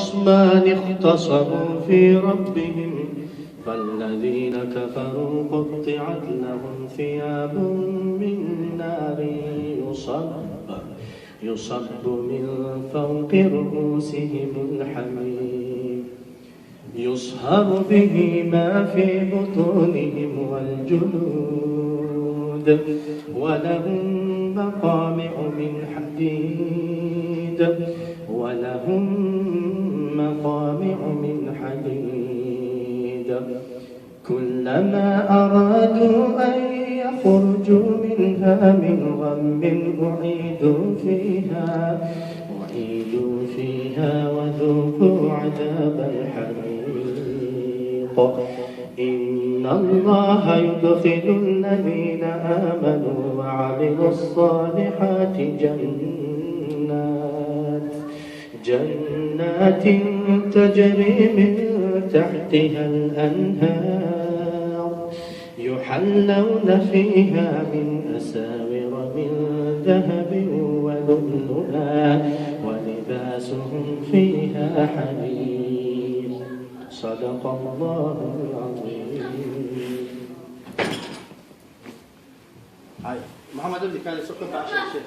خصمان اختصموا في ربهم فالذين كفروا قطعت لهم ثياب من نار يصب من فوق رؤوسهم الحميم يصهر به ما في بطونهم والجلود ولهم مقامع من حديد كلما أرادوا أن يخرجوا منها من غم أعيدوا فيها وذوقوا عذاب الحريق إن الله يدخل الذين آمنوا وعملوا الصالحات جنات تجري من تحتها الأنهار يحلون فيها من أساور من ذهب ولؤلؤا ولباسهم فيها حرير صدق الله العظيم. محمد بن كان سكت 10 شيء